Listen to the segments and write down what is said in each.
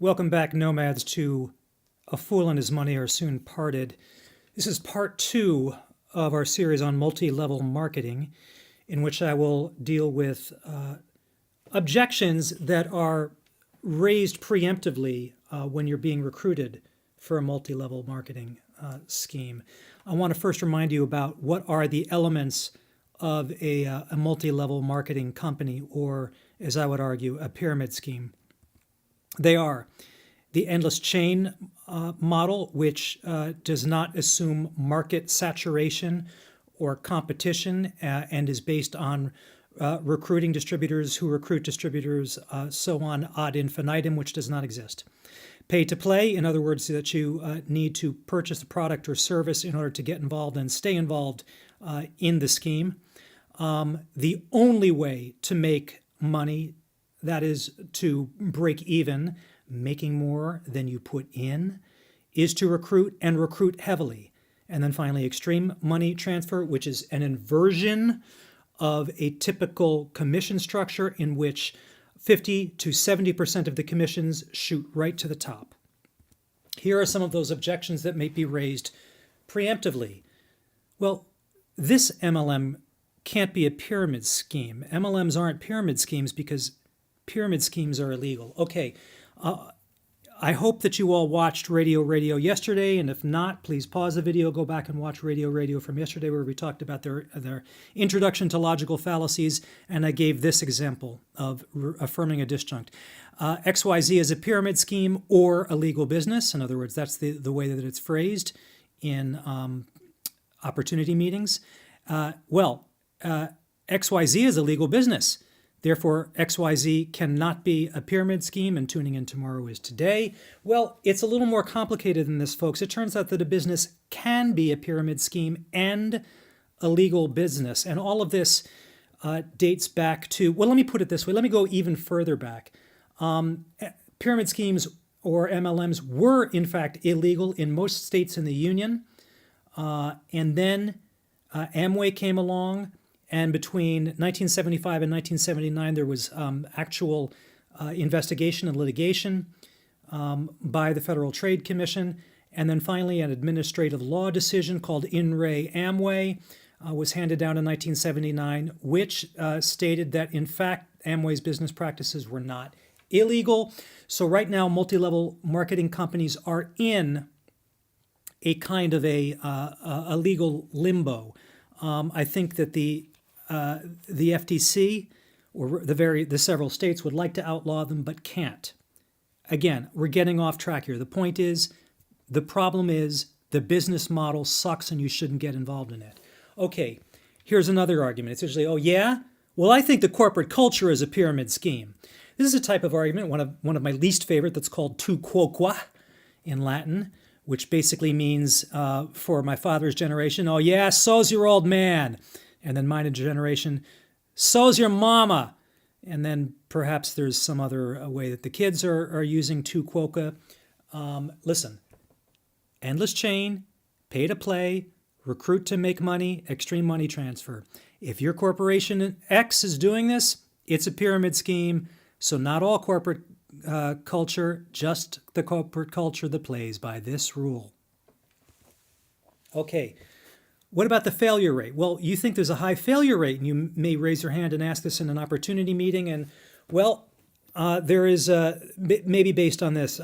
Welcome back, nomads, to A Fool and His Money Are Soon Parted. This is part 2 of our series on multi-level marketing, in which I will deal with objections that are raised preemptively when you're being recruited for a multi-level marketing scheme. I want to first remind you about what are the elements of a multi-level marketing company, or, as I would argue, a pyramid scheme. They are the endless chain model, which does not assume market saturation or competition and is based on recruiting distributors who recruit distributors, so on ad infinitum, which does not exist. Pay to play, in other words, that you need to purchase a product or service in order to get involved and stay involved in the scheme. The only way to make money, that is to break even, making more than you put in, is to recruit and recruit heavily. And then finally, extreme money transfer, which is an inversion of a typical commission structure in which 50 to 70% of the commissions shoot right to the top. Here are some of those objections that may be raised preemptively. Well, this MLM can't be a pyramid scheme. MLMs aren't pyramid schemes because pyramid schemes are illegal. Okay, I hope that you all watched Radio yesterday, and if not, please pause the video, go back and watch Radio from yesterday, where we talked about their introduction to logical fallacies, and I gave this example of affirming a disjunct. XYZ is a pyramid scheme or a legal business. In other words, that's the way that it's phrased in opportunity meetings. XYZ is a legal business. Therefore, XYZ cannot be a pyramid scheme, and tuning in tomorrow is today. Well, it's a little more complicated than this, folks. It turns out that a business can be a pyramid scheme and a legal business. And all of this dates back to, well, let me put it this way. Let me go even further back. Pyramid schemes, or MLMs, were in fact illegal in most states in the Union. And then Amway came along. And between 1975 and 1979, there was actual investigation and litigation by the Federal Trade Commission. And then finally, an administrative law decision called In Re Amway was handed down in 1979, which stated that, in fact, Amway's business practices were not illegal. So right now, multi-level marketing companies are in a kind of a legal limbo. I think that the FTC or the several states would like to outlaw them, but can't. Again, we're getting off track here. The point is, the problem is the business model sucks and you shouldn't get involved in it. Okay, here's another argument. It's usually, oh yeah? Well, I think the corporate culture is a pyramid scheme. This is a type of argument, one of my least favorite, that's called tu quoque in Latin, which basically means, for my father's generation, oh yeah, so's your old man. And then mine generation, so's your mama. And then perhaps there's some other way that the kids are using tu quoque. Listen, endless chain, pay to play, recruit to make money, extreme money transfer. If your corporation X is doing this, it's a pyramid scheme. So not all corporate culture, just the corporate culture that plays by this rule. Okay. What about the failure rate? Well, you think there's a high failure rate, and you may raise your hand and ask this in an opportunity meeting. And, well, there is, maybe based on this,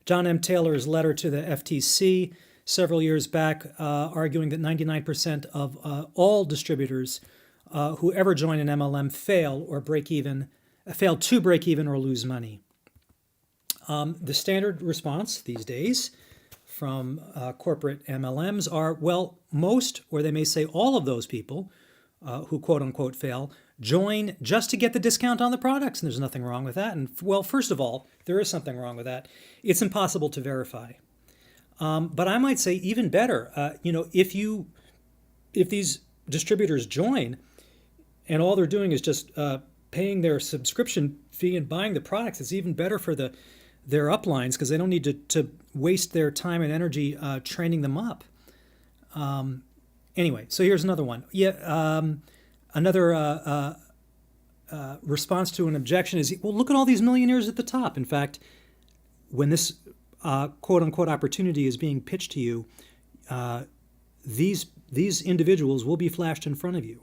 John M. Taylor's letter to the FTC several years back, arguing that 99% of all distributors who ever join an MLM fail to break even or lose money. The standard response these days from corporate MLMs are, well, most, or they may say all of those people who quote unquote fail, join just to get the discount on the products. And there's nothing wrong with that. And well, first of all, there is something wrong with that. It's impossible to verify. But I might say even better, if these distributors join and all they're doing is just paying their subscription fee and buying the products, it's even better for their uplines, because they don't need to waste their time and energy training them up. Anyway, so here's another one. Another response to an objection is, well, look at all these millionaires at the top. In fact, when this quote-unquote opportunity is being pitched to you, these individuals will be flashed in front of you.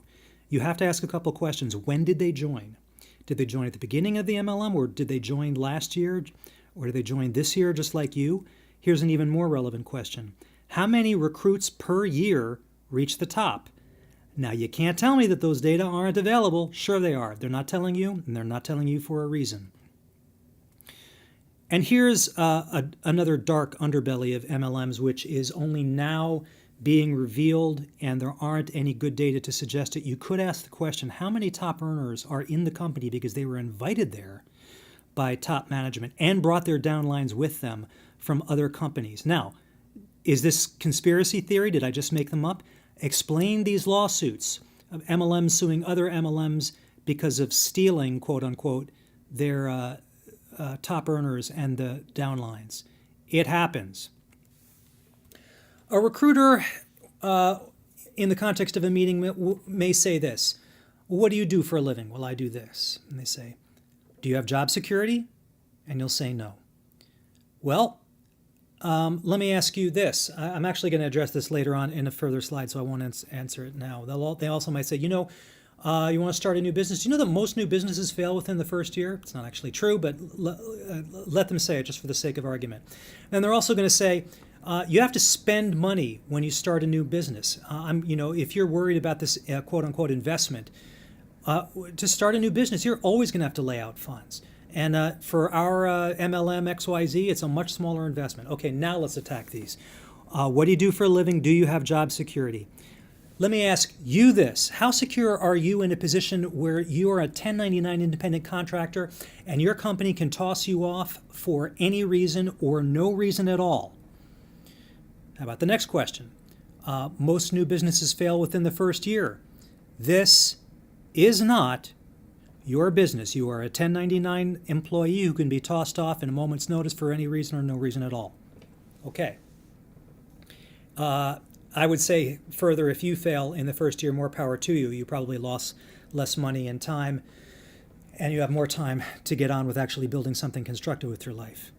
You have to ask a couple questions. When did they join? Did they join at the beginning of the MLM, or did they join last year, or did they join this year just like you? Here's an even more relevant question. How many recruits per year reach the top? Now, you can't tell me that those data aren't available. Sure they are. They're not telling you, and they're not telling you for a reason. And here's another dark underbelly of MLMs, which is only now being revealed, and there aren't any good data to suggest it. You could ask the question, how many top earners are in the company because they were invited there by top management and brought their downlines with them from other companies? Now, is this conspiracy theory? Did I just make them up? Explain these lawsuits of MLMs suing other MLMs because of stealing, quote unquote, their top earners and the downlines. It happens. A recruiter, in the context of a meeting, may say this. What do you do for a living? Well, I do this. And they say, do you have job security? And you'll say no. Well, let me ask you this. I'm actually going to address this later on in a further slide, so I won't answer it now. They also might say, you want to start a new business? Do you know that most new businesses fail within the first year? It's not actually true, but let them say it just for the sake of argument. And they're also going to say, you have to spend money when you start a new business. If you're worried about this quote-unquote investment, to start a new business, you're always going to have to lay out funds. And for our MLM XYZ, it's a much smaller investment. Okay, now let's attack these. What do you do for a living? Do you have job security? Let me ask you this. How secure are you in a position where you are a 1099 independent contractor and your company can toss you off for any reason or no reason at all? How about the next question? Most new businesses fail within the first year. This is not your business. You are a 1099 employee who can be tossed off in a moment's notice for any reason or no reason at all. Okay. I would say further, if you fail in the first year, more power to you. You probably lost less money and time, and you have more time to get on with actually building something constructive with your life.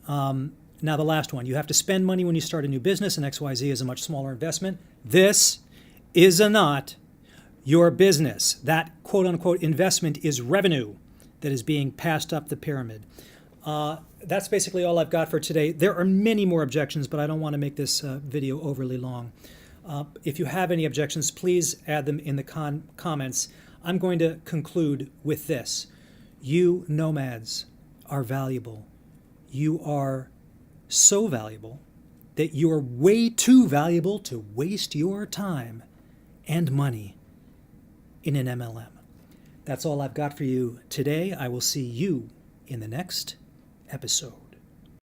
Now the last one, you have to spend money when you start a new business, and XYZ is a much smaller investment. This is not your business. That quote-unquote investment is revenue that is being passed up the pyramid. That's basically all I've got for today. There are many more objections, but I don't want to make this video overly long. If you have any objections, please add them in the comments. I'm going to conclude with this. You nomads are valuable. You are so valuable that you are way too valuable to waste your time and money in an MLM. That's all I've got for you today. I will see you in the next episode.